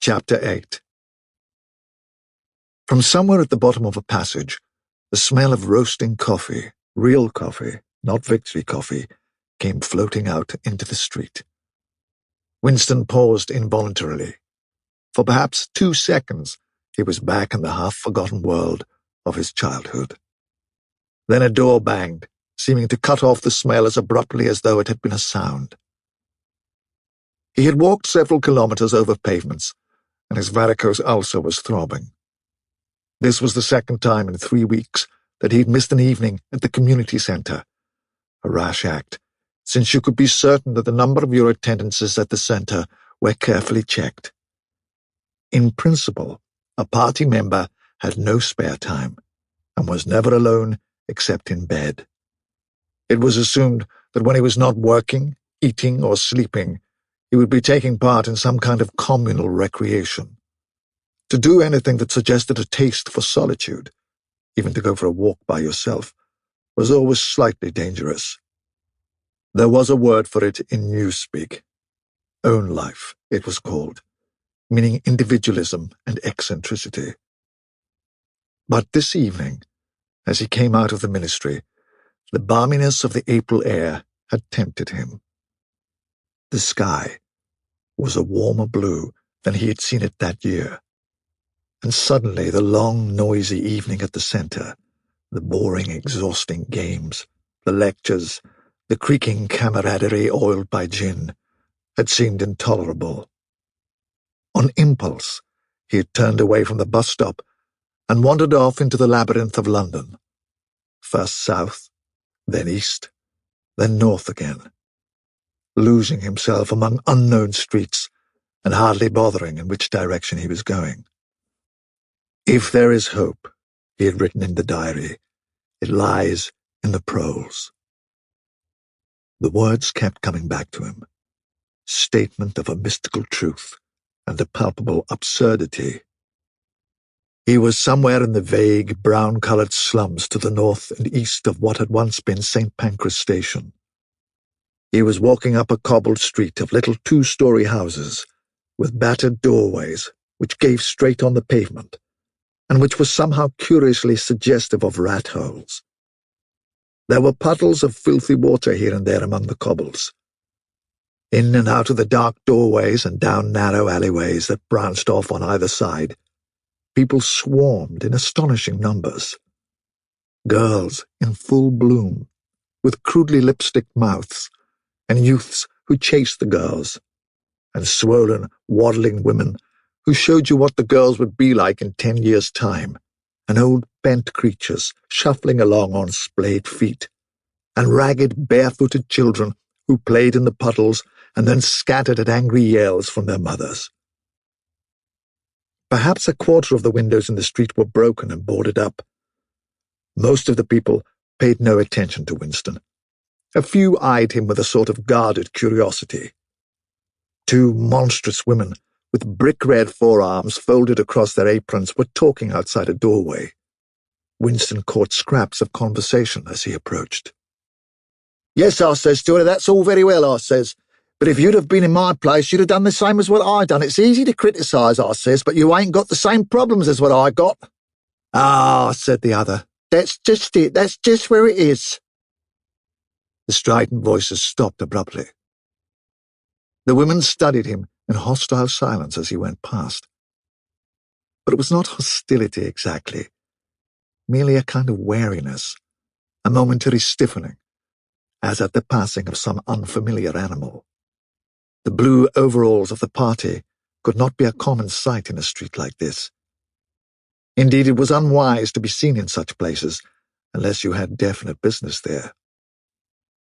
Chapter 8. From somewhere at the bottom of a passage, the smell of roasting coffee, real coffee, not victory coffee, came floating out into the street. Winston paused involuntarily. For perhaps 2 seconds, he was back in the half-forgotten world of his childhood. Then a door banged, seeming to cut off the smell as abruptly as though it had been a sound. He had walked several kilometers over pavements, and his varicose ulcer was throbbing. This was the second time in 3 weeks that he'd missed an evening at the community center. A rash act, since you could be certain that the number of your attendances at the center were carefully checked. In principle, a party member had no spare time and was never alone except in bed. It was assumed that when he was not working, eating, or sleeping, he would be taking part in some kind of communal recreation. To do anything that suggested a taste for solitude, even to go for a walk by yourself, was always slightly dangerous. There was a word for it in newspeak. Own life, it was called, meaning individualism and eccentricity. But this evening, as he came out of the ministry, the balminess of the April air had tempted him. The sky was a warmer blue than he had seen it that year, and suddenly the long, noisy evening at the center, the boring, exhausting games, the lectures, the creaking camaraderie oiled by gin, had seemed intolerable. On impulse, he had turned away from the bus stop and wandered off into the labyrinth of London, first south, then east, then north again, losing himself among unknown streets and hardly bothering in which direction he was going. If there is hope, he had written in the diary, it lies in the proles. The words kept coming back to him, statement of a mystical truth and a palpable absurdity. He was somewhere in the vague, brown-coloured slums to the north and east of what had once been St. Pancras Station. He was walking up a cobbled street of little 2-story houses, with battered doorways which gave straight on the pavement, and which was somehow curiously suggestive of rat holes. There were puddles of filthy water here and there among the cobbles. In and out of the dark doorways and down narrow alleyways that branched off on either side, people swarmed in astonishing numbers. Girls in full bloom, with crudely lipsticked mouths, and youths who chased the girls, and swollen, waddling women who showed you what the girls would be like in 10 years' time, and old bent creatures shuffling along on splayed feet, and ragged, barefooted children who played in the puddles and then scattered at angry yells from their mothers. Perhaps a quarter of the windows in the street were broken and boarded up. Most of the people paid no attention to Winston. A few eyed him with a sort of guarded curiosity. 2 monstrous women with brick-red forearms folded across their aprons were talking outside a doorway. Winston caught scraps of conversation as he approached. "Yes," I says to her, "that's all very well," I says. "But if you'd have been in my place, you'd have done the same as what I done. It's easy to criticise," I says, "but you ain't got the same problems as what I got." "Ah," said the other, "that's just it. That's just where it is." The strident voices stopped abruptly. The women studied him in hostile silence as he went past. But it was not hostility exactly, merely a kind of wariness, a momentary stiffening, as at the passing of some unfamiliar animal. The blue overalls of the party could not be a common sight in a street like this. Indeed, it was unwise to be seen in such places unless you had definite business there.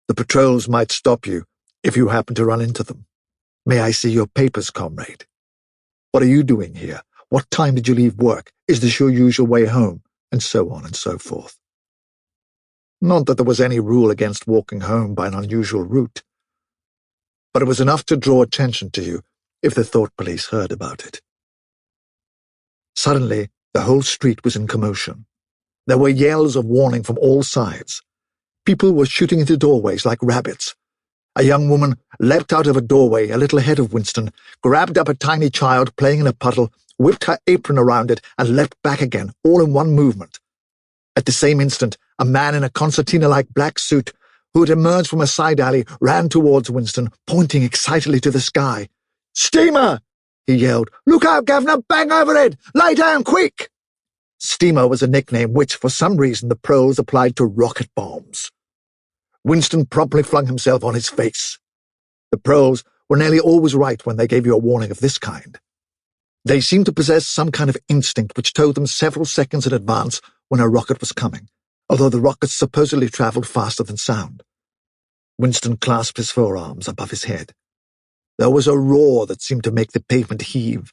The patrols might stop you if you happened to run into them. "May I see your papers, comrade? What are you doing here? What time did you leave work? Is this your usual way home?" And so on and so forth. Not that there was any rule against walking home by an unusual route, but it was enough to draw attention to you if the thought police heard about it. Suddenly, the whole street was in commotion. There were yells of warning from all sides. People were shooting into doorways like rabbits, A young woman leapt out of a doorway a little ahead of Winston, grabbed up a tiny child playing in a puddle, whipped her apron around it, and leapt back again, all in one movement. At the same instant, a man in a concertina-like black suit, who had emerged from a side alley, ran towards Winston, pointing excitedly to the sky. "Steamer!" he yelled. "Look out, Governor! Bang overhead! Lay down, quick!" Steamer was a nickname which, for some reason, the proles applied to rocket bombs. Winston promptly flung himself on his face. The proles were nearly always right when they gave you a warning of this kind. They seemed to possess some kind of instinct which told them several seconds in advance when a rocket was coming, although the rockets supposedly travelled faster than sound. Winston clasped his forearms above his head. There was a roar that seemed to make the pavement heave.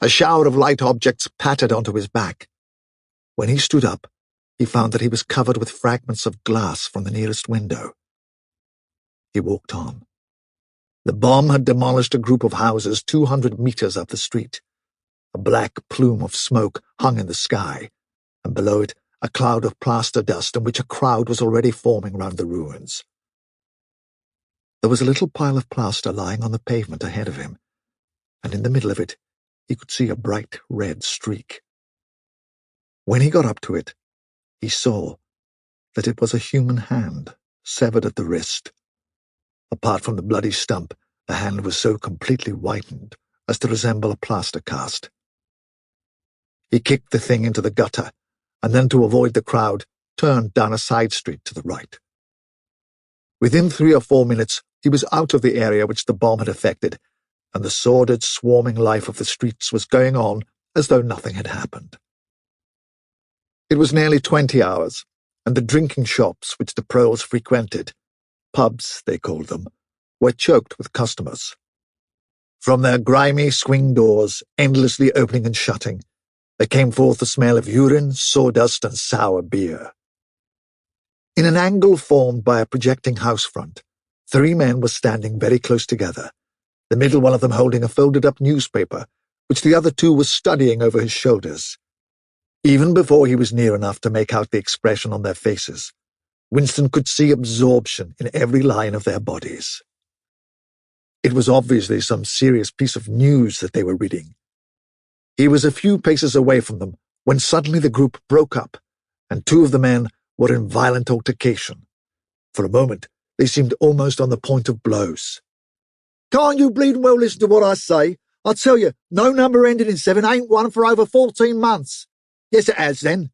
A shower of light objects pattered onto his back. When he stood up, he found that he was covered with fragments of glass from the nearest window. He walked on. The bomb had demolished a group of houses 200 meters up the street. A black plume of smoke hung in the sky, and below it a cloud of plaster dust in which a crowd was already forming round the ruins. There was a little pile of plaster lying on the pavement ahead of him, and in the middle of it he could see a bright red streak. When he got up to it, he saw that it was a human hand, severed at the wrist. Apart from the bloody stump, the hand was so completely whitened as to resemble a plaster cast. He kicked the thing into the gutter, and then, to avoid the crowd, turned down a side street to the right. Within 3 or 4 minutes, he was out of the area which the bomb had affected, and the sordid, swarming life of the streets was going on as though nothing had happened. It was nearly 20 hours, and the drinking shops which the proles frequented, pubs they called them, were choked with customers. From their grimy swing doors, endlessly opening and shutting, there came forth the smell of urine, sawdust, and sour beer. In an angle formed by a projecting house front, 3 men were standing very close together, the middle one of them holding a folded-up newspaper, which the other 2 were studying over his shoulders. Even before he was near enough to make out the expression on their faces, Winston could see absorption in every line of their bodies. It was obviously some serious piece of news that they were reading. He was a few paces away from them when suddenly the group broke up, and 2 of the men were in violent altercation. For a moment, they seemed almost on the point of blows. "Can't you bleeding well listen to what I say? I tell you, no number ending in 7 ain't won for over 14 months. Yes, it has, then.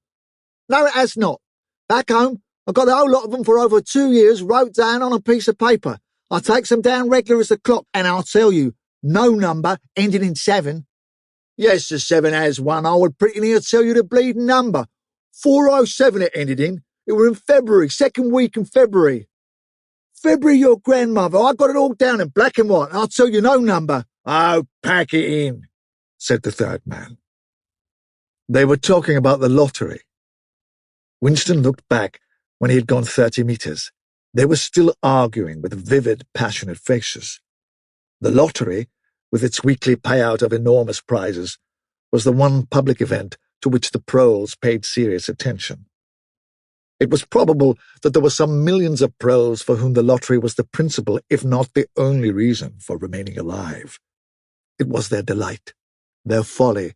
No, it has not. Back home, I've got the whole lot of them for over 2 years wrote down on a piece of paper. I takes them down regular as the clock, and I'll tell you, no number ending in 7. Yes, the 7 has one. I would pretty near tell you the bleeding number. 407 it ended in. It were in February, 2nd week in February. February, your grandmother. I got it all down in black and white. I'll tell you no number. Oh, pack it in, said the 3rd man. They were talking about the lottery. Winston looked back when he had gone 30 meters. They were still arguing with vivid, passionate faces. The lottery, with its weekly payout of enormous prizes, was the one public event to which the proles paid serious attention. It was probable that there were some millions of proles for whom the lottery was the principal, if not the only reason for remaining alive. It was their delight, their folly,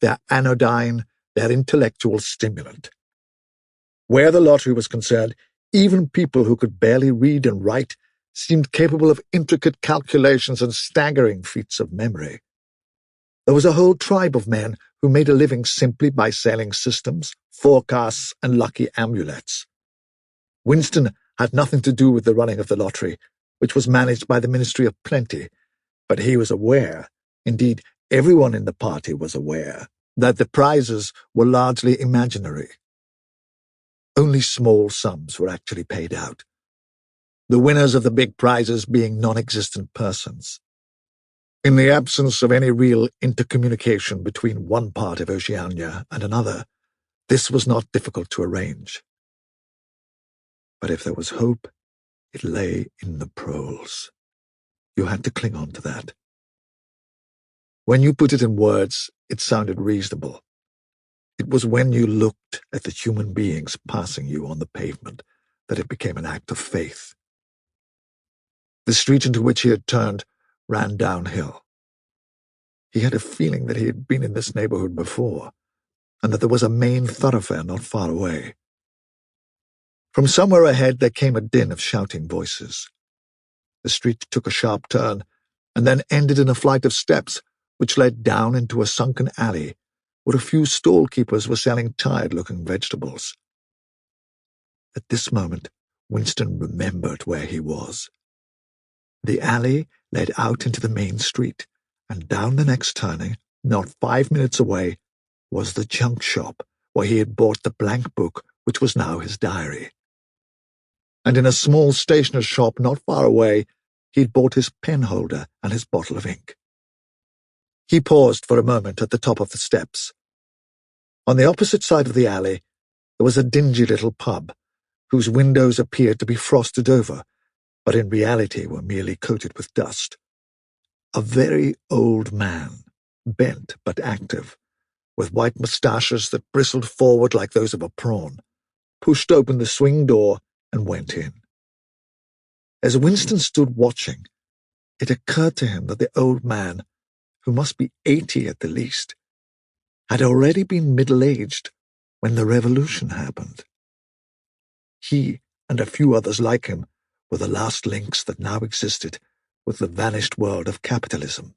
their anodyne, their intellectual stimulant. Where the lottery was concerned, even people who could barely read and write seemed capable of intricate calculations and staggering feats of memory. There was a whole tribe of men who made a living simply by selling systems, forecasts, and lucky amulets. Winston had nothing to do with the running of the lottery, which was managed by the Ministry of Plenty, but he was aware, indeed everyone in the party was aware, that the prizes were largely imaginary. Only small sums were actually paid out, the winners of the big prizes being non-existent persons. In the absence of any real intercommunication between one part of Oceania and another, this was not difficult to arrange. But if there was hope, it lay in the proles. You had to cling on to that. When you put it in words, it sounded reasonable. It was when you looked at the human beings passing you on the pavement that it became an act of faith. The street into which he had turned ran downhill. He had a feeling that he had been in this neighborhood before, and that there was a main thoroughfare not far away. From somewhere ahead there came a din of shouting voices. The street took a sharp turn, and then ended in a flight of steps which led down into a sunken alley where a few stall-keepers were selling tired-looking vegetables. At this moment, Winston remembered where he was. The alley led out into the main street, and down the next turning, not 5 minutes away, was the junk shop where he had bought the blank book which was now his diary. And in a small stationer's shop not far away, he had bought his pen-holder and his bottle of ink. He paused for a moment at the top of the steps. On the opposite side of the alley, there was a dingy little pub, whose windows appeared to be frosted over, but in reality were merely coated with dust. A very old man, bent but active, with white moustaches that bristled forward like those of a prawn, pushed open the swing door and went in. As Winston stood watching, it occurred to him that the old man, who must be 80 at the least, had already been middle-aged when the revolution happened. He and a few others like him were the last links that now existed with the vanished world of capitalism.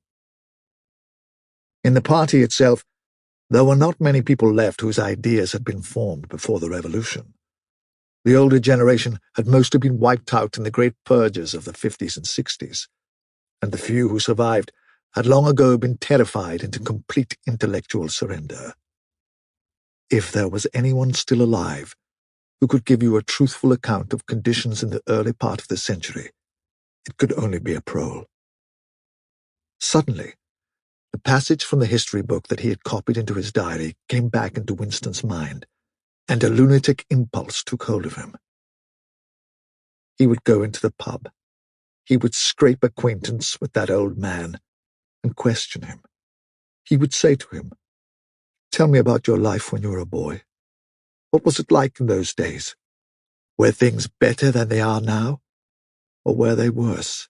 In the party itself, there were not many people left whose ideas had been formed before the revolution. The older generation had mostly been wiped out in the great purges of the 50s and 60s, and the few who survived had long ago been terrified into complete intellectual surrender. If there was anyone still alive who could give you a truthful account of conditions in the early part of the century, it could only be a prole. Suddenly, the passage from the history book that he had copied into his diary came back into Winston's mind, and a lunatic impulse took hold of him. He would go into the pub. He would scrape acquaintance with that old man and question him. He would say to him, "Tell me about your life when you were a boy. What was it like in those days? Were things better than they are now, or were they worse?"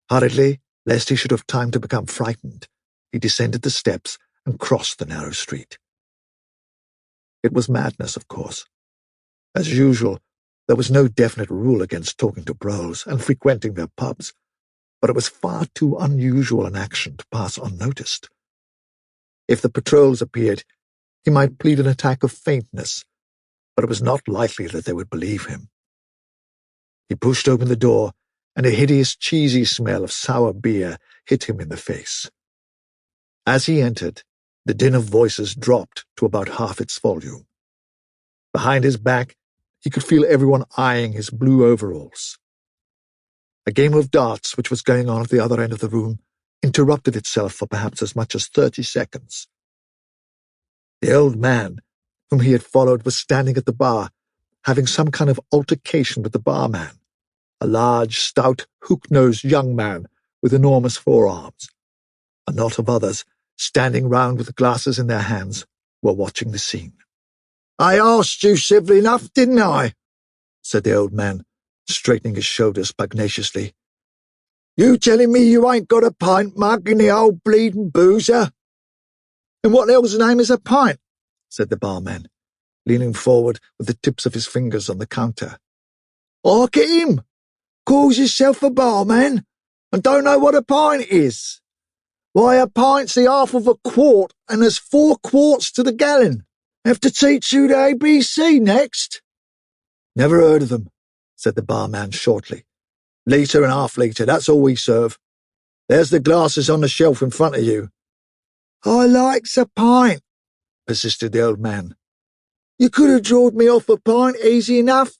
Hurriedly, lest he should have time to become frightened, he descended the steps and crossed the narrow street. It was madness, of course. As usual, there was no definite rule against talking to proles and frequenting their pubs, but it was far too unusual an action to pass unnoticed. If the patrols appeared, he might plead an attack of faintness, but it was not likely that they would believe him. He pushed open the door, and a hideous cheesy smell of sour beer hit him in the face. As he entered, the din of voices dropped to about half its volume. Behind his back, he could feel everyone eyeing his blue overalls. A game of darts, which was going on at the other end of the room, interrupted itself for perhaps as much as 30 seconds. The old man, whom he had followed, was standing at the bar, having some kind of altercation with the barman, a large, stout, hook-nosed young man with enormous forearms. A knot of others, standing round with glasses in their hands, were watching the scene. "I asked you civil enough, didn't I?" said the old man, straightening his shoulders pugnaciously. "You telling me you ain't got a pint mug in the old bleeding boozer?" "And what the hell's name is a pint?" said the barman, leaning forward with the tips of his fingers on the counter. "Look at him! Calls himself a barman, and don't know what a pint is. Why, a pint's the half of a quart, and there's 4 quarts to the gallon. Have to teach you the ABC next." "Never heard of them," said the barman shortly. "Litre and half-litre, that's all we serve. There's the glasses on the shelf in front of you." "I likes a pint," persisted the old man. "You could have drawed me off a pint easy enough.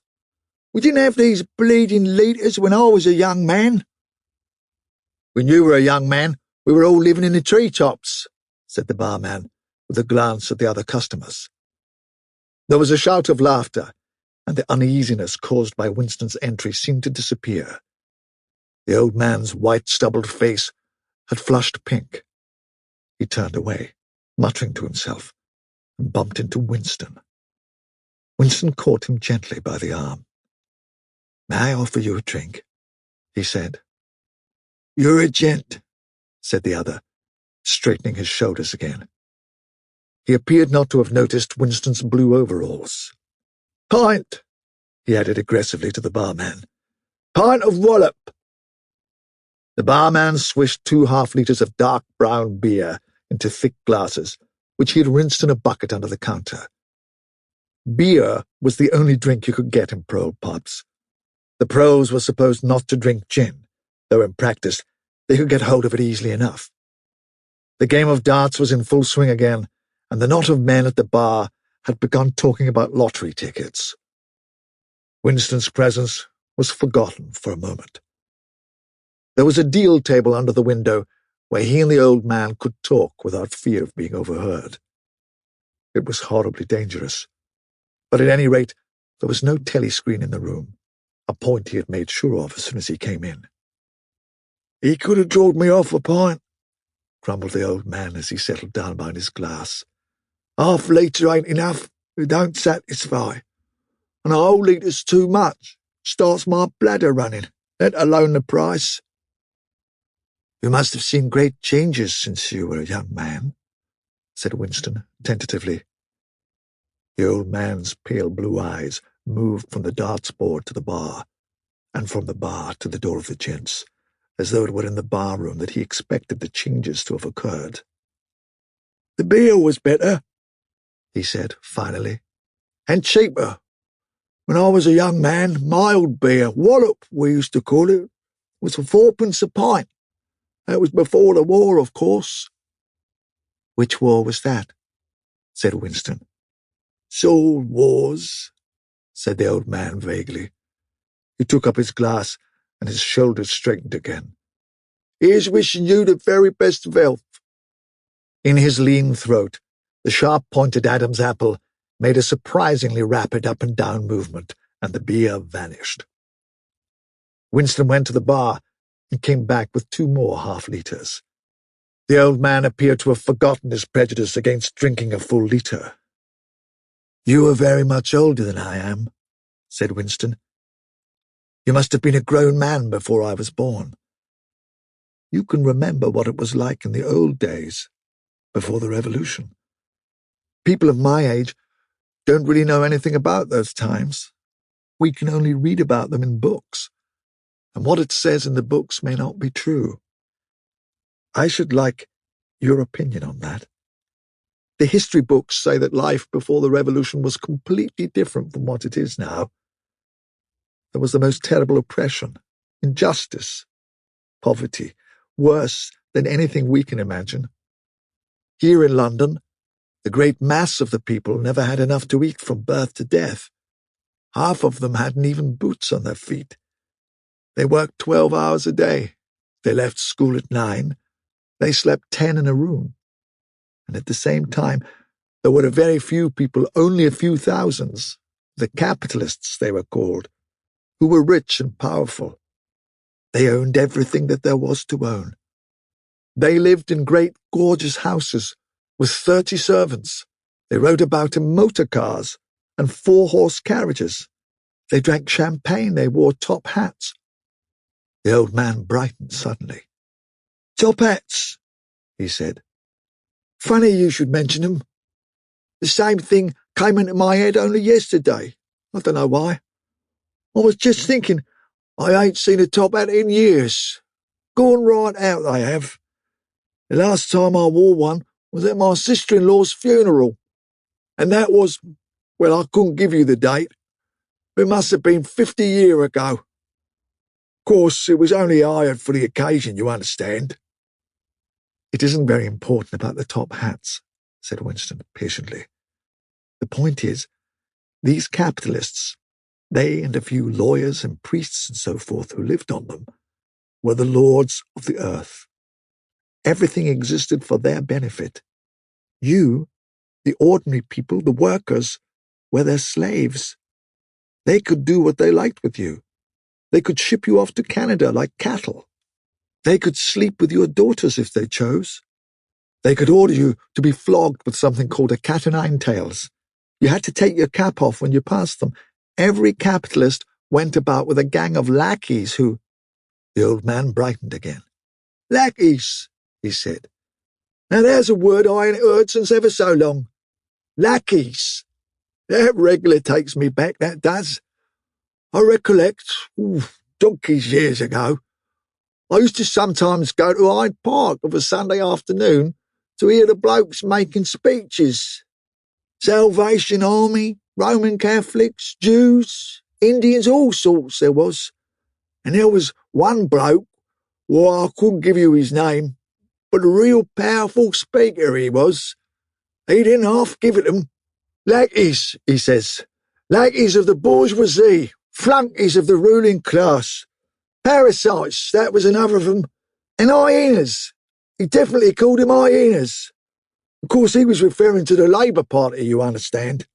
We didn't have these bleeding litres when I was a young man." "When you were a young man, we were all living in the treetops," said the barman, with a glance at the other customers. There was a shout of laughter, and the uneasiness caused by Winston's entry seemed to disappear. The old man's white, stubbled face had flushed pink. He turned away, muttering to himself, and bumped into Winston. Winston caught him gently by the arm. "May I offer you a drink?" he said. "You're a gent," said the other, straightening his shoulders again. He appeared not to have noticed Winston's blue overalls. "Pint," he added aggressively to the barman. "Pint of wallop." The barman swished 2 half-litres of dark brown beer into thick glasses, which he had rinsed in a bucket under the counter. Beer was the only drink you could get in prole pubs. The proles were supposed not to drink gin, though in practice they could get hold of it easily enough. The game of darts was in full swing again, and the knot of men at the bar had begun talking about lottery tickets. Winston's presence was forgotten for a moment. There was a deal table under the window where he and the old man could talk without fear of being overheard. It was horribly dangerous, but at any rate there was no telescreen in the room, a point he had made sure of as soon as he came in. "He could have drawed me off a pint," grumbled the old man as he settled down behind his glass. "Half-litre ain't enough, it don't satisfy, and a whole litre's too much, starts my bladder running, let alone the price." "You must have seen great changes since you were a young man," said Winston tentatively. The old man's pale blue eyes moved from the darts board to the bar, and from the bar to the door of the gents, as though it were in the bar-room that he expected the changes to have occurred. "The beer was better," he said finally, "and cheaper. When I was a young man, mild beer, wallop we used to call it, was for 4p a pint. That was before the war, of course." "Which war was that?" said Winston. "All wars," said the old man vaguely. He took up his glass, and his shoulders straightened again. "Here's wishing you the very best of health." In his lean throat, the sharp-pointed Adam's apple made a surprisingly rapid up-and-down movement, and the beer vanished. Winston went to the bar and came back with 2 more half-litres. The old man appeared to have forgotten his prejudice against drinking a full litre. "You are very much older than I am," said Winston. "You must have been a grown man before I was born. You can remember what it was like in the old days, before the Revolution. People of my age don't really know anything about those times. We can only read about them in books, and what it says in the books may not be true. I should like your opinion on that. The history books say that life before the Revolution was completely different from what it is now. There was the most terrible oppression, injustice, poverty, worse than anything we can imagine. Here in London, the great mass of the people never had enough to eat from birth to death. Half of them hadn't even boots on their feet. They worked 12 hours a day. They left school at 9. They slept 10 in a room. And at the same time, there were a very few people, only a few thousands, the capitalists they were called, who were rich and powerful. They owned everything that there was to own. They lived in great, gorgeous houses with 30 servants. They rode about in motor cars and 4-horse carriages. They drank champagne. They wore top hats. The old man brightened suddenly. "Top hats," he said. "Funny you should mention them. The same thing came into my head only yesterday. I don't know why. I was just thinking, I ain't seen a top hat in years. Gone right out, they have. The last time I wore one was at my sister-in-law's funeral. And that was, well, I couldn't give you the date. It must have been 50 years ago. Of course, it was only hired for the occasion, you understand." "It isn't very important about the top hats," said Winston patiently. "The point is, these capitalists, they and a few lawyers and priests and so forth who lived on them, were the lords of the earth. Everything existed for their benefit. You, the ordinary people, the workers, were their slaves. They could do what they liked with you. They could ship you off to Canada like cattle. They could sleep with your daughters if they chose. They could order you to be flogged with something called a cat-o'-nine-tails. You had to take your cap off when you passed them. Every capitalist went about with a gang of lackeys who—" The old man brightened again. "Lackeys," he said. "Now there's a word I ain't heard since ever so long. Lackeys. That regular takes me back, that does. I recollect, donkeys years ago, I used to sometimes go to Hyde Park of a Sunday afternoon to hear the blokes making speeches. Salvation Army, Roman Catholics, Jews, Indians, all sorts there was. And there was one bloke, well, I couldn't give you his name, but a real powerful speaker he was. He didn't half give it 'em. Lackeys, he says. Lackeys of the bourgeoisie, flunkies of the ruling class. Parasites, that was another of 'em. And hyenas. He definitely called 'em hyenas. Of course, he was referring to the Labour Party, you understand."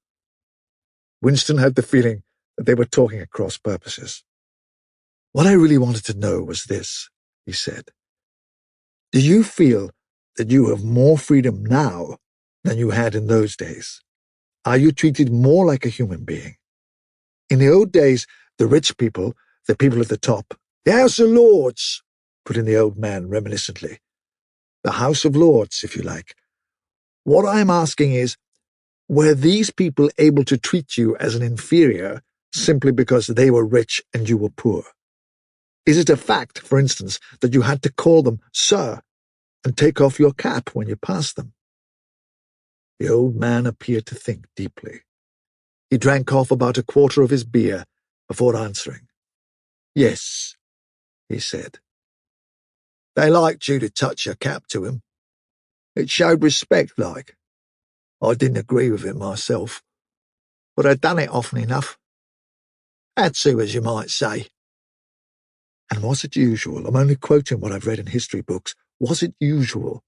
Winston had the feeling that they were talking at cross purposes. "What I really wanted to know was this," he said. "Do you feel that you have more freedom now than you had in those days? Are you treated more like a human being? In the old days, the rich people, the people at the top—" "The House of Lords," put in the old man reminiscently. "The House of Lords, if you like. What I'm asking is, were these people able to treat you as an inferior simply because they were rich and you were poor? Is it a fact, for instance, that you had to call them sir and take off your cap when you passed them?" The old man appeared to think deeply. He drank off about a quarter of his beer before answering. "Yes," he said. "They liked you to touch your cap to 'em. It showed respect, like. I didn't agree with it myself, but I'd done it often enough. Had to, as you might say." "And was it usual, I'm only quoting what I've read in history books, was it usual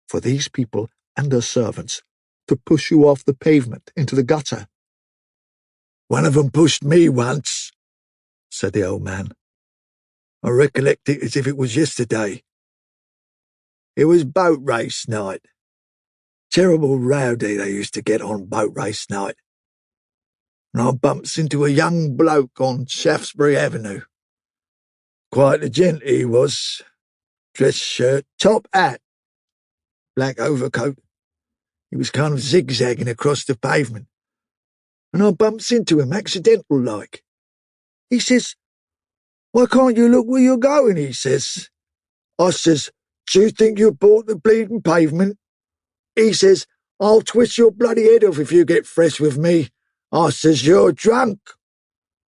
for these people and their servants to push you off the pavement into the gutter?" "One of 'em pushed me once," said the old man. "I recollect it as if it was yesterday. It was boat race night. Terrible rowdy they used to get on boat race night. And I bumps into a young bloke on Shaftesbury Avenue. Quite a gent he was. Dress shirt, top hat, black overcoat. He was kind of zigzagging across the pavement. And I bumps into him, accidental like. He says, 'Why can't you look where you're going?' he says. I says, 'Do you think you bought the bleeding pavement?' He says, 'I'll twist your bloody head off if you get fresh with me.' I says, 'You're drunk.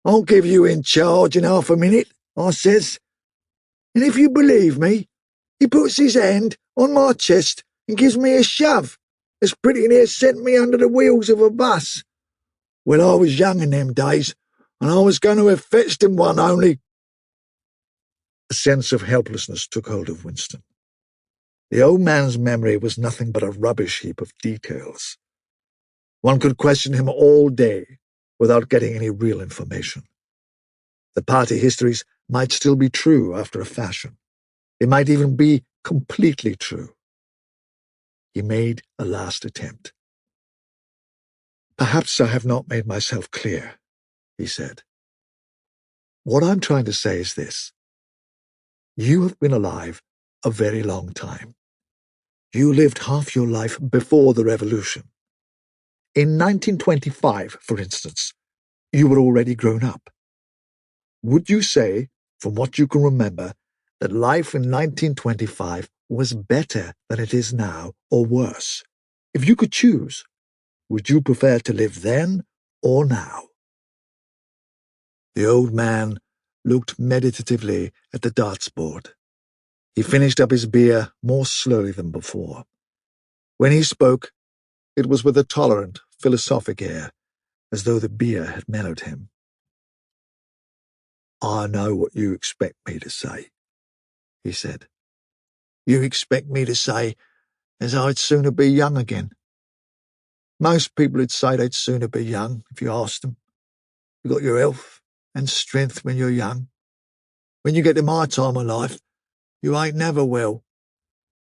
I'll give you in charge in half a minute,' I says. And if you believe me, he puts his hand on my chest and gives me a shove, as pretty near sent me under the wheels of a bus. Well, I was young in them days, and I was going to have fetched him one only—" A sense of helplessness took hold of Winston. The old man's memory was nothing but a rubbish heap of details. One could question him all day without getting any real information. The party histories might still be true after a fashion. They might even be completely true. He made a last attempt. "Perhaps I have not made myself clear," he said. "What I'm trying to say is this. You have been alive a very long time. You lived half your life before the revolution. In 1925, for instance, you were already grown up. Would you say, from what you can remember, that life in 1925 was better than it is now, or worse? If you could choose, would you prefer to live then or now?" The old man looked meditatively at the darts board. He finished up his beer more slowly than before. When he spoke, it was with a tolerant, philosophic air, as though the beer had mellowed him. "I know what you expect me to say," he said. "You expect me to say as I'd sooner be young again. Most people would say they'd sooner be young, if you asked them. You got your health and strength when you're young. When you get to my time of life, you ain't never well.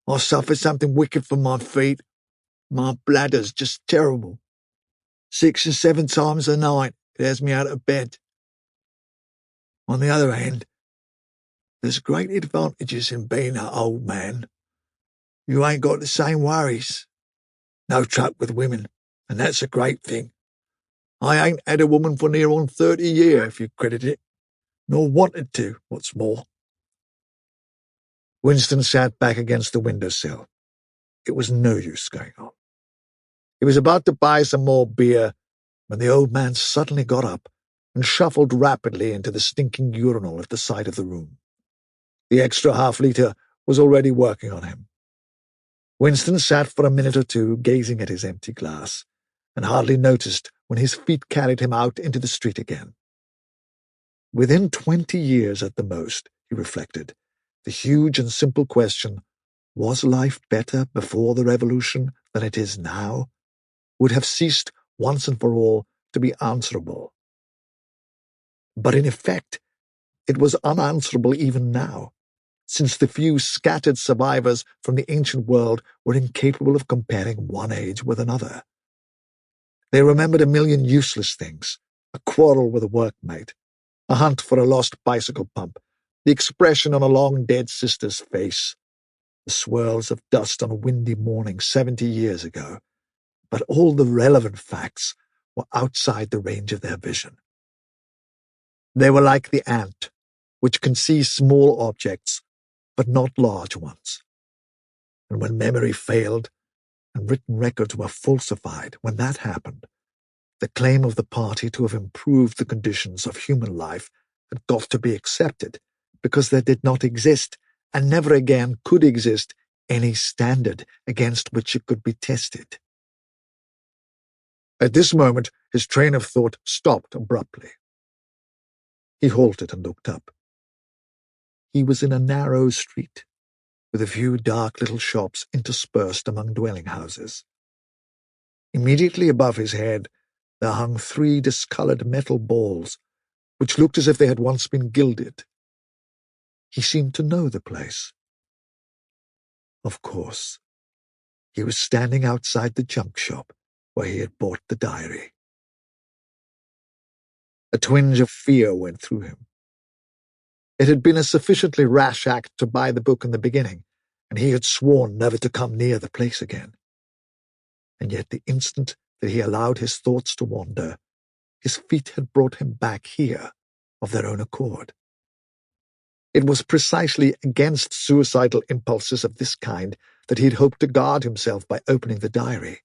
I suffer something wicked from my feet. My bladder's just terrible. 6 and 7 times a night it has me out of bed. On the other hand, there's great advantages in being an old man. You ain't got the same worries. No truck with women, and that's a great thing. I ain't had a woman for near on 30 years, if you credit it, nor wanted to, what's more. Winston sat back against the windowsill. It was no use going on. He was about to buy some more beer when the old man suddenly got up and shuffled rapidly into the stinking urinal at the side of the room. The extra half-liter was already working on him. Winston sat for a minute or two gazing at his empty glass, and hardly noticed when his feet carried him out into the street again. Within 20 years at the most, he reflected, the huge and simple question, was life better before the revolution than it is now, would have ceased once and for all to be answerable. But in effect, it was unanswerable even now, since the few scattered survivors from the ancient world were incapable of comparing one age with another. They remembered a million useless things, a quarrel with a workmate, a hunt for a lost bicycle pump, the expression on a long-dead sister's face, the swirls of dust on a windy morning 70 years ago, but all the relevant facts were outside the range of their vision. They were like the ant, which can see small objects, but not large ones. And when memory failed, and written records were falsified, when that happened, the claim of the party to have improved the conditions of human life had got to be accepted, because there did not exist, and never again could exist, any standard against which it could be tested. At this moment, his train of thought stopped abruptly. He halted and looked up. He was in a narrow street, with a few dark little shops interspersed among dwelling houses. Immediately above his head, there hung 3 discoloured metal balls, which looked as if they had once been gilded. He seemed to know the place. Of course, he was standing outside the junk shop where he had bought the diary. A twinge of fear went through him. It had been a sufficiently rash act to buy the book in the beginning, and he had sworn never to come near the place again. And yet the instant that he allowed his thoughts to wander, his feet had brought him back here of their own accord. It was precisely against suicidal impulses of this kind that he had hoped to guard himself by opening the diary.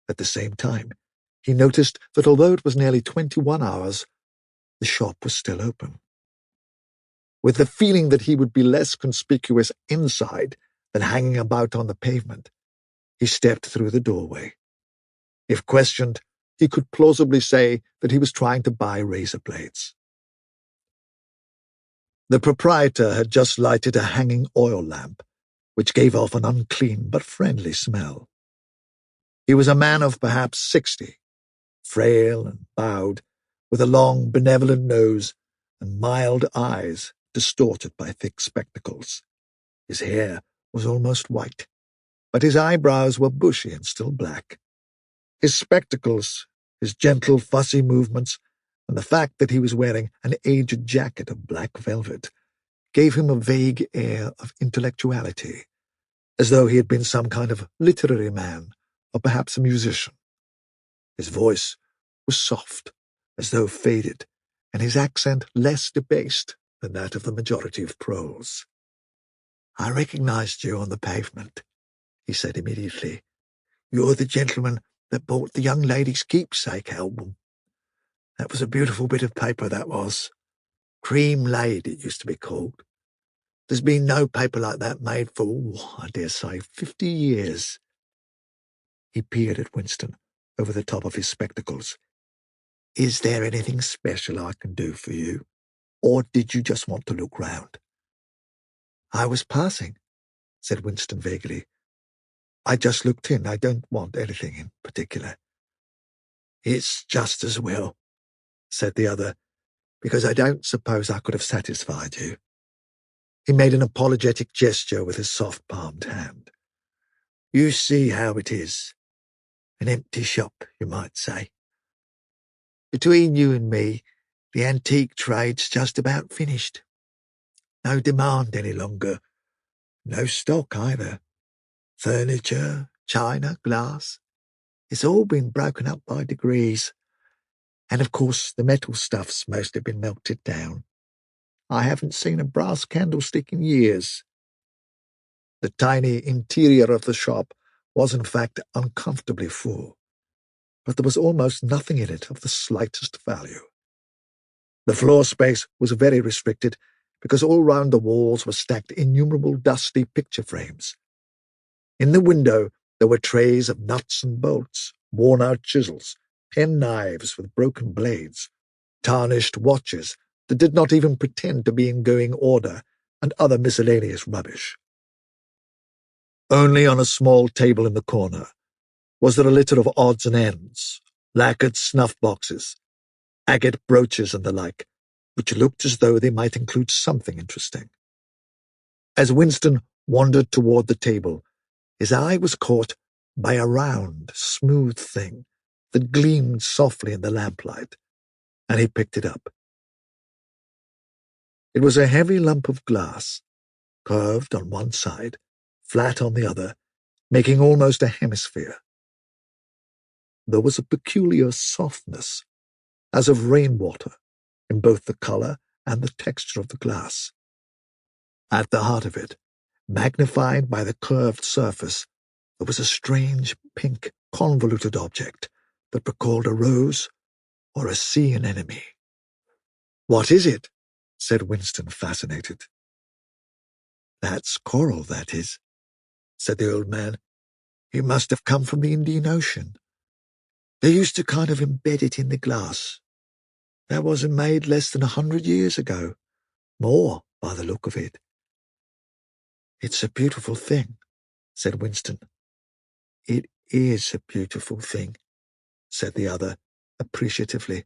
At the same time, he noticed that although it was nearly 21 hours, the shop was still open. With the feeling that he would be less conspicuous inside than hanging about on the pavement, he stepped through the doorway. If questioned, he could plausibly say that he was trying to buy razor blades. The proprietor had just lighted a hanging oil lamp, which gave off an unclean but friendly smell. He was a man of perhaps 60, frail and bowed, with a long, benevolent nose and mild eyes distorted by thick spectacles. His hair was almost white, but his eyebrows were bushy and still black. His spectacles, his gentle, fussy movements, and the fact that he was wearing an aged jacket of black velvet gave him a vague air of intellectuality, as though he had been some kind of literary man, or perhaps a musician. His voice was soft, as though faded, and his accent less debased than that of the majority of proles. "I recognized you on the pavement," he said immediately. "You're the gentleman that bought the young lady's keepsake album. That was a beautiful bit of paper, that was. Cream laid, it used to be called. There's been no paper like that made for, I dare say, 50 years. He peered at Winston over the top of his spectacles. "Is there anything special I can do for you, or did you just want to look round?" "I was passing," said Winston vaguely. "I just looked in. I don't want anything in particular." "It's just as well," said the other, "because I don't suppose I could have satisfied you." He made an apologetic gesture with his soft-palmed hand. "You see how it is. An empty shop, you might say. Between you and me, The antique trade's just about finished. No demand any longer. No stock either. Furniture, china, glass. It's all been broken up by degrees. And of course the metal stuff's mostly been melted down. I haven't seen a brass candlestick in years. The tiny interior of the shop was in fact uncomfortably full, but there was almost nothing in it of the slightest value. The floor space was very restricted because all round the walls were stacked innumerable dusty picture frames. In the window there were trays of nuts and bolts, worn-out chisels, pen knives with broken blades, tarnished watches that did not even pretend to be in going order, and other miscellaneous rubbish. Only on a small table in the corner was there a litter of odds and ends, lacquered snuff boxes, agate brooches and the like, which looked as though they might include something interesting. As Winston wandered toward the table, his eye was caught by a round, smooth thing that gleamed softly in the lamplight, and he picked it up. It was a heavy lump of glass, curved on one side, flat on the other, making almost a hemisphere. There was a peculiar softness, as of rainwater, in both the color and the texture of the glass. At the heart of it, magnified by the curved surface, there was a strange, pink, convoluted object that recalled a rose or a sea anemone. "What is it?" said Winston, fascinated. "That's coral, that is," said the old man. "It must have come from the Indian Ocean. They used to kind of embed it in the glass. That wasn't made less than 100 years ago. More, by the look of it." "It's a beautiful thing," said Winston. "It is a beautiful thing," said the other, appreciatively.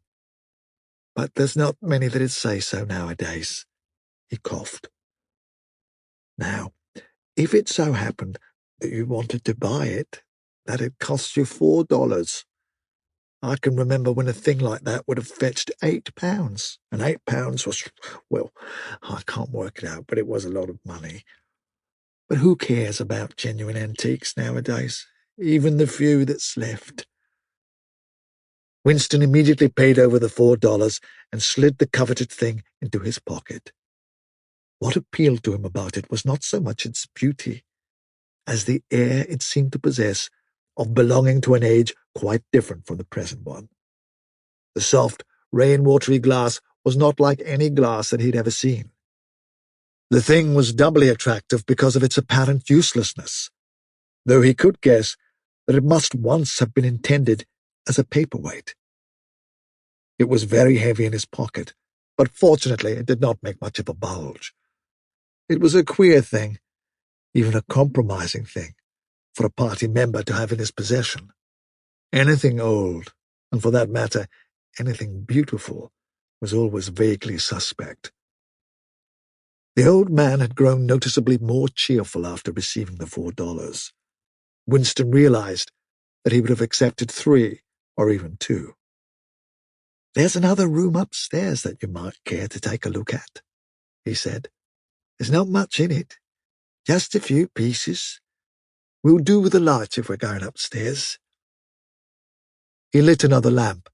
"But there's not many that'd say so nowadays." He coughed. "Now, if it so happened that you wanted to buy it, that'd cost you $4. I can remember when a thing like that would have fetched £8, and £8 was, well, I can't work it out, but it was a lot of money. But who cares about genuine antiques nowadays, even the few that's left?" Winston immediately paid over the $4 and slid the coveted thing into his pocket. What appealed to him about it was not so much its beauty as the air it seemed to possess of belonging to an age quite different from the present one. The soft, rain-watery glass was not like any glass that he'd ever seen. The thing was doubly attractive because of its apparent uselessness, though he could guess that it must once have been intended as a paperweight. It was very heavy in his pocket, but fortunately it did not make much of a bulge. It was a queer thing, even a compromising thing, for a party member to have in his possession. Anything old, and for that matter, anything beautiful, was always vaguely suspect. The old man had grown noticeably more cheerful after receiving the $4. Winston realized that he would have accepted 3 or even 2. "There's another room upstairs that you might care to take a look at," he said. "There's not much in it, just a few pieces. We'll do with the light if we're going upstairs." He lit another lamp,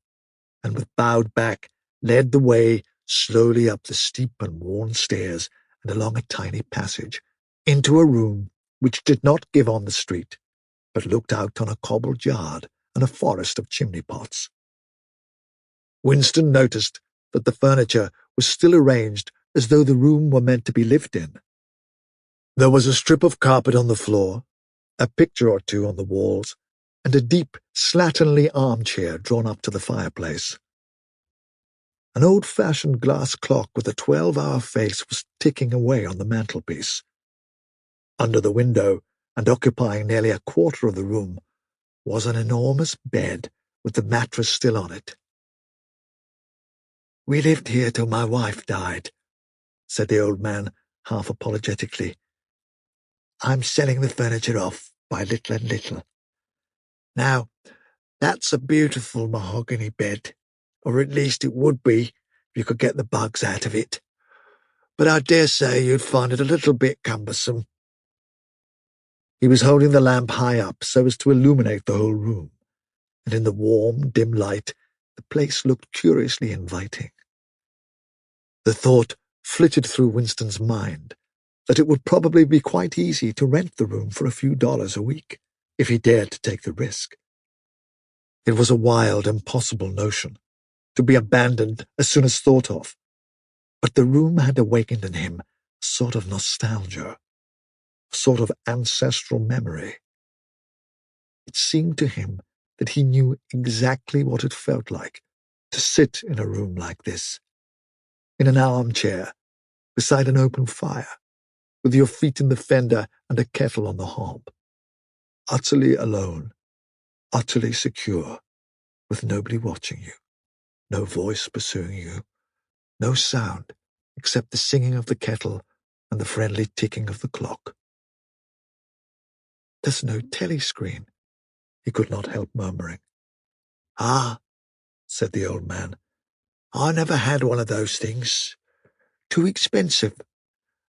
and with bowed back led the way slowly up the steep and worn stairs and along a tiny passage, into a room which did not give on the street, but looked out on a cobbled yard and a forest of chimney pots. Winston noticed that the furniture was still arranged as though the room were meant to be lived in. There was a strip of carpet on the floor, a picture or two on the walls, and a deep, slatternly armchair drawn up to the fireplace. An old-fashioned glass clock with a 12-hour face was ticking away on the mantelpiece. Under the window, and occupying nearly a quarter of the room, was an enormous bed with the mattress still on it. "We lived here till my wife died," said the old man, half apologetically. "I'm selling the furniture off by little and little. Now, that's a beautiful mahogany bed, or at least it would be you could get the bugs out of it, but I dare say you'd find it a little bit cumbersome." He was holding the lamp high up so as to illuminate the whole room, and in the warm, dim light, the place looked curiously inviting. The thought flitted through Winston's mind that it would probably be quite easy to rent the room for a few dollars a week, if he dared to take the risk. It was a wild, impossible notion, to be abandoned as soon as thought of, but the room had awakened in him a sort of nostalgia, a sort of ancestral memory. It seemed to him that he knew exactly what it felt like to sit in a room like this, in an armchair, beside an open fire, with your feet in the fender and a kettle on the hob, utterly alone, utterly secure, with nobody watching you, no voice pursuing you, no sound except the singing of the kettle and the friendly ticking of the clock. "There's no telescreen," he could not help murmuring. "Ah," said the old man, "I never had one of those things. Too expensive,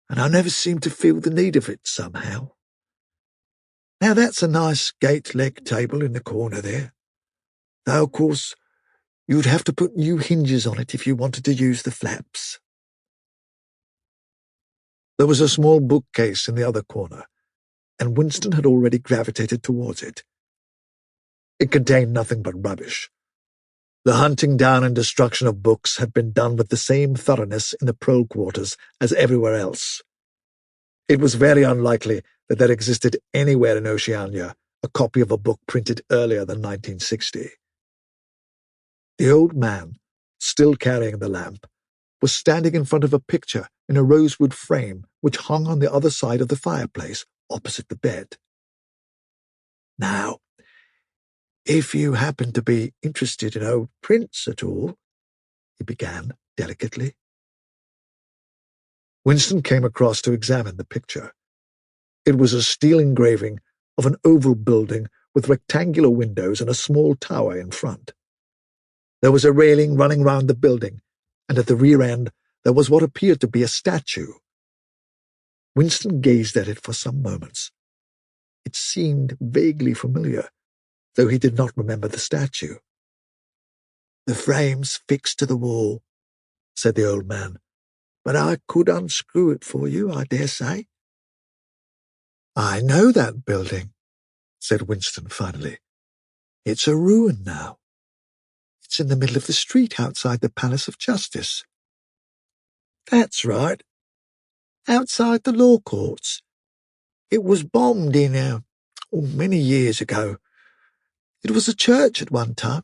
and I never seemed to feel the need of it somehow. Now that's a nice gate-leg table in the corner there, though of course you'd have to put new hinges on it if you wanted to use the flaps." There was a small bookcase in the other corner, and Winston had already gravitated towards it. It contained nothing but rubbish. The hunting down and destruction of books had been done with the same thoroughness in the prole quarters as everywhere else. It was very unlikely that there existed anywhere in Oceania a copy of a book printed earlier than 1960. The old man, still carrying the lamp, was standing in front of a picture in a rosewood frame which hung on the other side of the fireplace, opposite the bed. "Now, if you happen to be interested in old prints at all," he began delicately. Winston came across to examine the picture. It was a steel engraving of an oval building with rectangular windows and a small tower in front. There was a railing running round the building, and at the rear end there was what appeared to be a statue. Winston gazed at it for some moments. It seemed vaguely familiar, though he did not remember the statue. "The frame's fixed to the wall," said the old man, "but I could unscrew it for you, I dare say." "I know that building," said Winston finally. "It's a ruin now. It's in the middle of the street outside the Palace of Justice." "That's right. Outside the law courts. It was bombed in many years ago. It was a church at one time.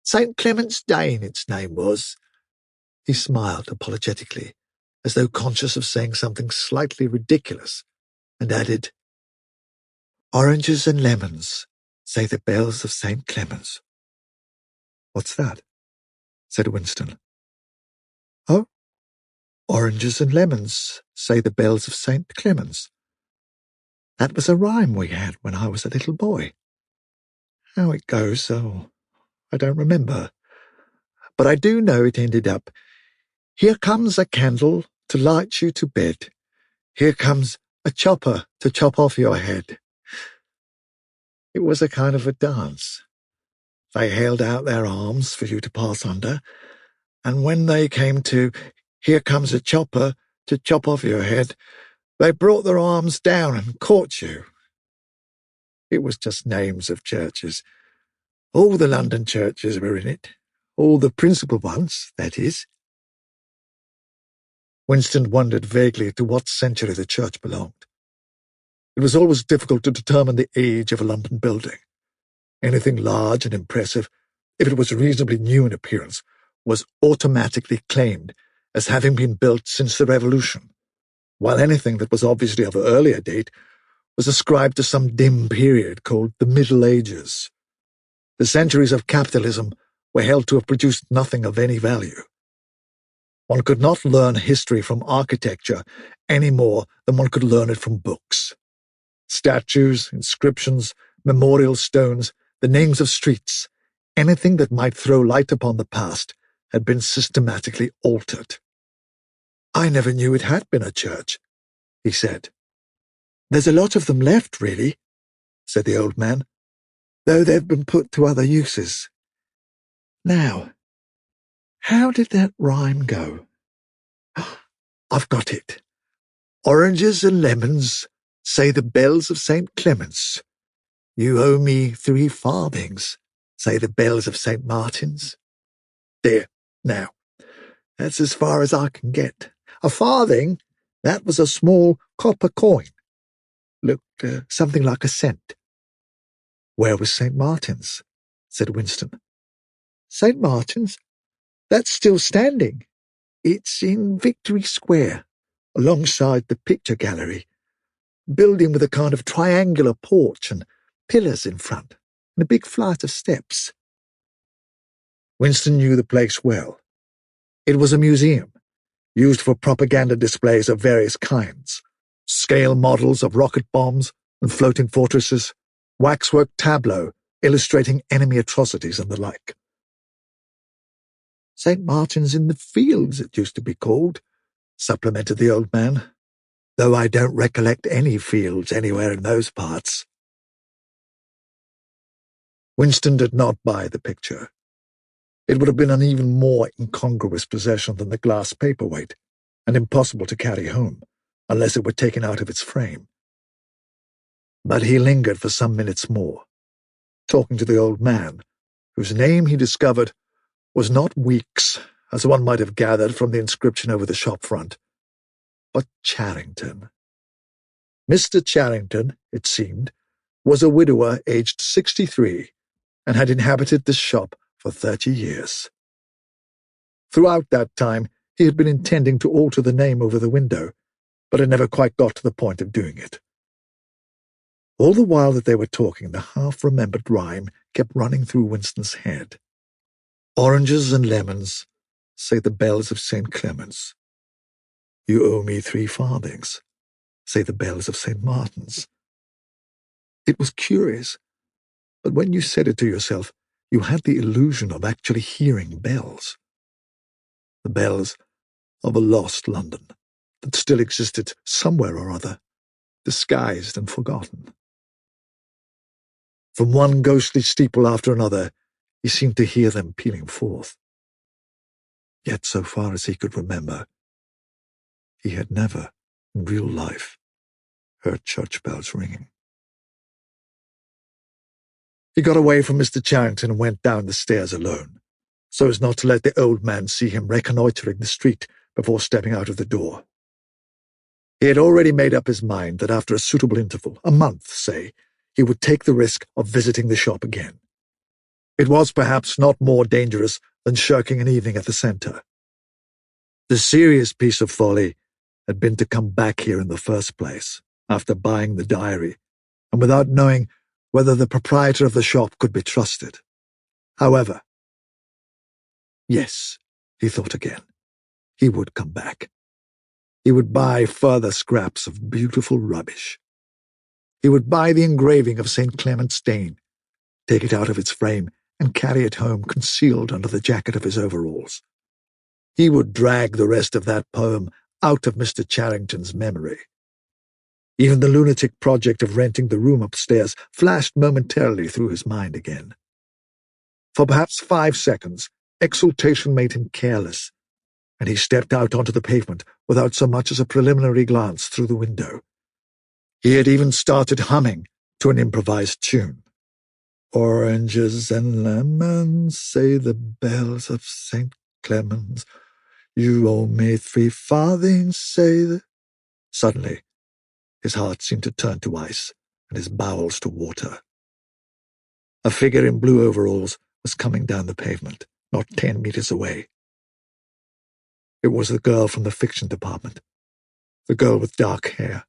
St. Clement's Dane, its name was." He smiled apologetically, as though conscious of saying something slightly ridiculous, and added, "Oranges and lemons, say the bells of St. Clement's." "What's that?" said Winston. "Oh, oranges and lemons, say the bells of St. Clement's. That was a rhyme we had when I was a little boy. How it goes, I don't remember. But I do know it ended up, 'Here comes a candle to light you to bed. Here comes a chopper to chop off your head.' It was a kind of a dance. They held out their arms for you to pass under, and when they came to 'Here comes a chopper to chop off your head,' they brought their arms down and caught you. It was just names of churches. All the London churches were in it. All the principal ones, that is." Winston wondered vaguely to what century the church belonged. It was always difficult to determine the age of a London building. Anything large and impressive, if it was reasonably new in appearance, was automatically claimed as having been built since the Revolution, while anything that was obviously of earlier date was ascribed to some dim period called the Middle Ages. The centuries of capitalism were held to have produced nothing of any value. One could not learn history from architecture any more than one could learn it from books. Statues, inscriptions, memorial stones, the names of streets, anything that might throw light upon the past, had been systematically altered. "I never knew it had been a church," he said. "There's a lot of them left, really," said the old man, "though they've been put to other uses. Now, how did that rhyme go? I've got it. Oranges and lemons, say the bells of St. Clement's. You owe me 3 farthings, say the bells of St. Martin's. There, now, that's as far as I can get. A farthing, that was a small copper coin. Looked something like a cent." "Where was St. Martin's?" said Winston. "St. Martin's? That's still standing. It's in Victory Square, alongside the picture gallery. Building with a kind of triangular porch and pillars in front, and a big flight of steps." Winston knew the place well. It was a museum, used for propaganda displays of various kinds, scale models of rocket bombs and floating fortresses, waxwork tableaux illustrating enemy atrocities and the like. "St. Martin's in the Fields, it used to be called," supplemented the old man, "though I don't recollect any fields anywhere in those parts." Winston did not buy the picture. It would have been an even more incongruous possession than the glass paperweight, and impossible to carry home, unless it were taken out of its frame. But he lingered for some minutes more, talking to the old man, whose name he discovered was not Weeks, as one might have gathered from the inscription over the shop front, but Charrington. Mr. Charrington, it seemed, was a widower aged 63, and had inhabited the shop for 30 years. Throughout that time he had been intending to alter the name over the window, but had never quite got to the point of doing it. All the while that they were talking, the half-remembered rhyme kept running through Winston's head. "Oranges and lemons, say the bells of St. Clement's. You owe me 3 farthings, say the bells of St. Martin's." It was curious, but when you said it to yourself, you had the illusion of actually hearing bells. The bells of a lost London that still existed somewhere or other, disguised and forgotten. From one ghostly steeple after another, he seemed to hear them pealing forth. Yet, so far as he could remember, he had never, in real life, heard church bells ringing. He got away from Mr. Charrington and went down the stairs alone, so as not to let the old man see him reconnoitering the street before stepping out of the door. He had already made up his mind that after a suitable interval, a month, say, he would take the risk of visiting the shop again. It was perhaps not more dangerous than shirking an evening at the centre. The serious piece of folly had been to come back here in the first place, after buying the diary, and without knowing whether the proprietor of the shop could be trusted. However, yes, he thought again, he would come back. He would buy further scraps of beautiful rubbish. He would buy the engraving of St. Clement's Dane, take it out of its frame, and carry it home concealed under the jacket of his overalls. He would drag the rest of that poem out of Mr. Charrington's memory. Even the lunatic project of renting the room upstairs flashed momentarily through his mind again. For perhaps 5 seconds, exultation made him careless, and he stepped out onto the pavement without so much as a preliminary glance through the window. He had even started humming to an improvised tune. "Oranges and lemons, say the bells of St. Clement's. You owe me 3 farthings, say the—" Suddenly, his heart seemed to turn to ice and his bowels to water. A figure in blue overalls was coming down the pavement, not 10 meters away. It was the girl from the fiction department, the girl with dark hair.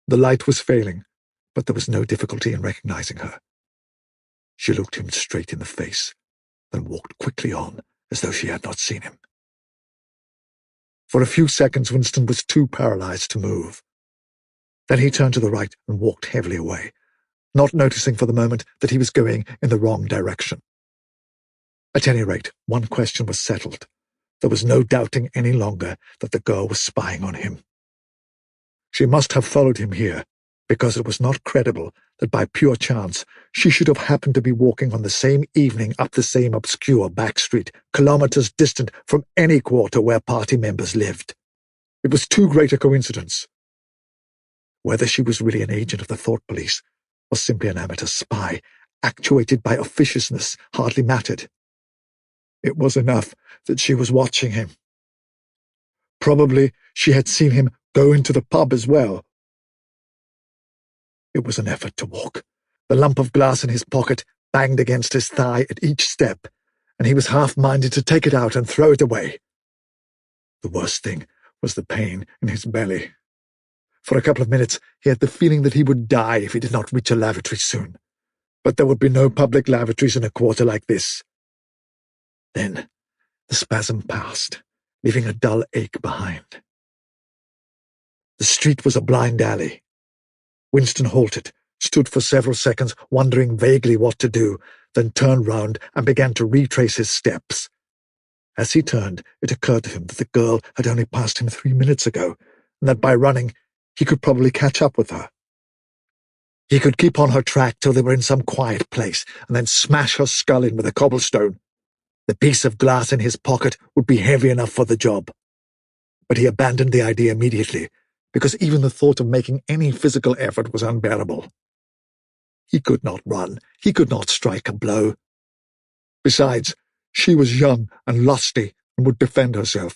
The light was failing, but there was no difficulty in recognizing her. She looked him straight in the face, then walked quickly on, as though she had not seen him. For a few seconds Winston was too paralyzed to move. Then he turned to the right and walked heavily away, not noticing for the moment that he was going in the wrong direction. At any rate, one question was settled. There was no doubting any longer that the girl was spying on him. She must have followed him here, because it was not credible that by pure chance she should have happened to be walking on the same evening up the same obscure back street, kilometers distant from any quarter where party members lived. It was too great a coincidence. Whether she was really an agent of the thought police or simply an amateur spy, actuated by officiousness, hardly mattered. It was enough that she was watching him. Probably she had seen him go into the pub as well. It was an effort to walk. The lump of glass in his pocket banged against his thigh at each step, and he was half-minded to take it out and throw it away. The worst thing was the pain in his belly. For a couple of minutes he had the feeling that he would die if he did not reach a lavatory soon. But there would be no public lavatories in a quarter like this. Then the spasm passed, leaving a dull ache behind. The street was a blind alley. Winston halted, stood for several seconds, wondering vaguely what to do, then turned round and began to retrace his steps. As he turned, it occurred to him that the girl had only passed him 3 minutes ago, and that by running he could probably catch up with her. He could keep on her track till they were in some quiet place, and then smash her skull in with a cobblestone. The piece of glass in his pocket would be heavy enough for the job. But he abandoned the idea immediately, because even the thought of making any physical effort was unbearable. He could not run. He could not strike a blow. Besides, she was young and lusty and would defend herself.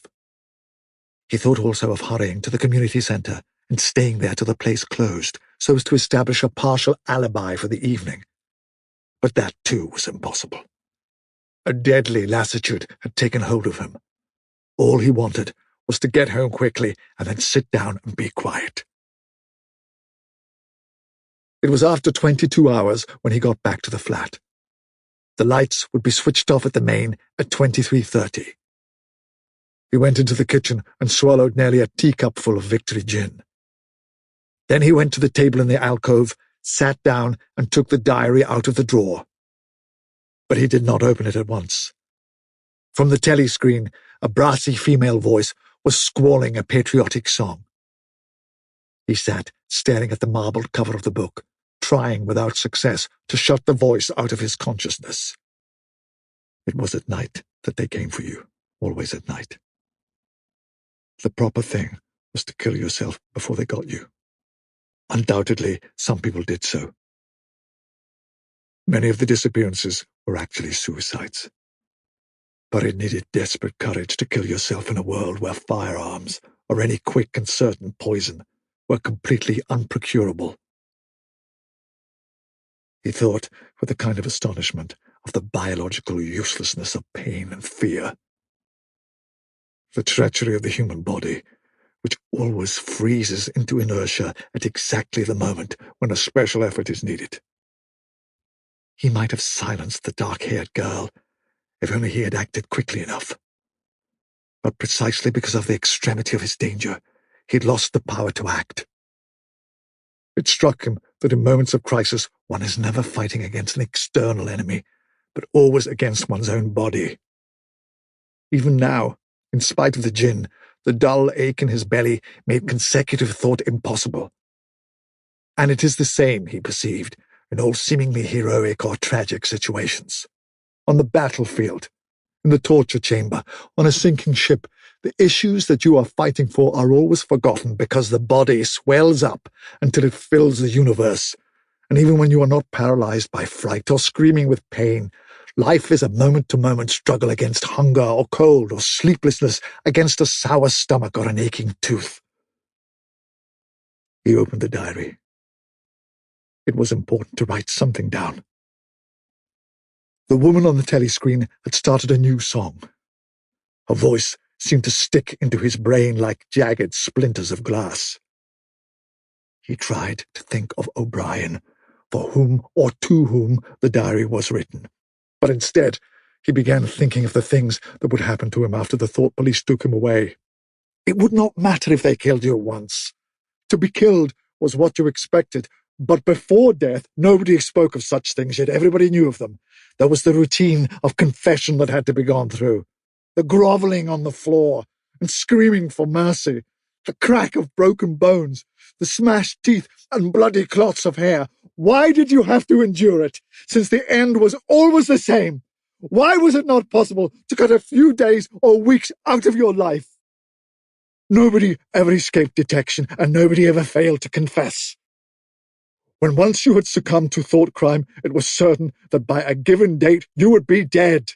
He thought also of hurrying to the community centre and staying there till the place closed, so as to establish a partial alibi for the evening. But that, too, was impossible. A deadly lassitude had taken hold of him. All he wanted was to get home quickly and then sit down and be quiet. It was after 22 hours when he got back to the flat. The lights would be switched off at the main at 23:30. He went into the kitchen and swallowed nearly a teacupful of Victory gin. Then he went to the table in the alcove, sat down and took the diary out of the drawer. But he did not open it at once. From the telescreen, a brassy female voice was squalling a patriotic song. He sat staring at the marbled cover of the book, trying without success to shut the voice out of his consciousness. It was at night that they came for you, always at night. The proper thing was to kill yourself before they got you. Undoubtedly, some people did so. Many of the disappearances were actually suicides. But it needed desperate courage to kill yourself in a world where firearms, or any quick and certain poison, were completely unprocurable. He thought, with a kind of astonishment, of the biological uselessness of pain and fear. The treachery of the human body, which always freezes into inertia at exactly the moment when a special effort is needed. He might have silenced the dark-haired girl, if only he had acted quickly enough. But precisely because of the extremity of his danger, he had lost the power to act. It struck him that in moments of crisis one is never fighting against an external enemy, but always against one's own body. Even now, in spite of the gin, the dull ache in his belly made consecutive thought impossible. And it is the same, he perceived, in all seemingly heroic or tragic situations. On the battlefield, in the torture chamber, on a sinking ship, the issues that you are fighting for are always forgotten because the body swells up until it fills the universe. And even when you are not paralyzed by fright or screaming with pain, life is a moment-to-moment struggle against hunger or cold or sleeplessness, against a sour stomach or an aching tooth. He opened the diary. It was important to write something down. The woman on the telescreen had started a new song. Her voice seemed to stick into his brain like jagged splinters of glass. He tried to think of O'Brien, for whom or to whom the diary was written. But instead, he began thinking of the things that would happen to him after the thought police took him away. It would not matter if they killed you once. To be killed was what you expected, But before death, nobody spoke of such things, yet everybody knew of them. There was the routine of confession that had to be gone through, the groveling on the floor and screaming for mercy, the crack of broken bones, the smashed teeth and bloody clots of hair. Why did you have to endure it, since the end was always the same? Why was it not possible to cut a few days or weeks out of your life? Nobody ever escaped detection, and nobody ever failed to confess. When once you had succumbed to thought crime, it was certain that by a given date you would be dead.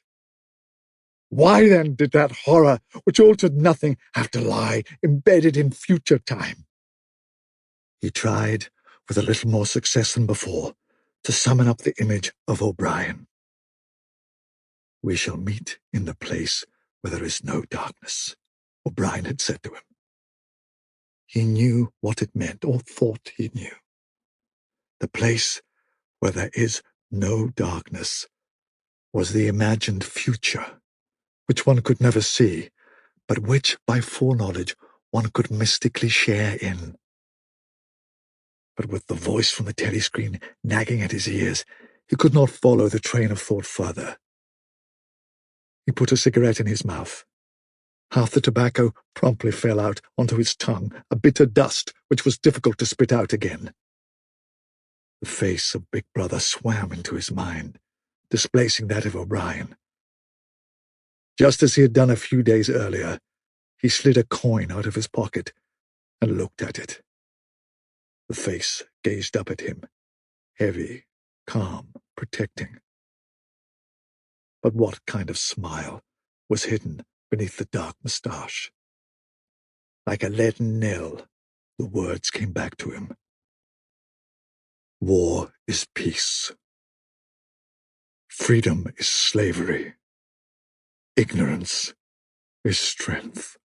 Why then did that horror, which altered nothing, have to lie embedded in future time? He tried, with a little more success than before, to summon up the image of O'Brien. "We shall meet in the place where there is no darkness," O'Brien had said to him. He knew what it meant, or thought he knew. The place where there is no darkness was the imagined future, which one could never see, but which, by foreknowledge, one could mystically share in. But with the voice from the telescreen nagging at his ears, he could not follow the train of thought further. He put a cigarette in his mouth. Half the tobacco promptly fell out onto his tongue, a bitter dust which was difficult to spit out again. The face of Big Brother swam into his mind, displacing that of O'Brien. Just as he had done a few days earlier, he slid a coin out of his pocket and looked at it. The face gazed up at him, heavy, calm, protecting. But what kind of smile was hidden beneath the dark moustache? Like a leaden knell, the words came back to him. War is peace. Freedom is slavery. Ignorance is strength.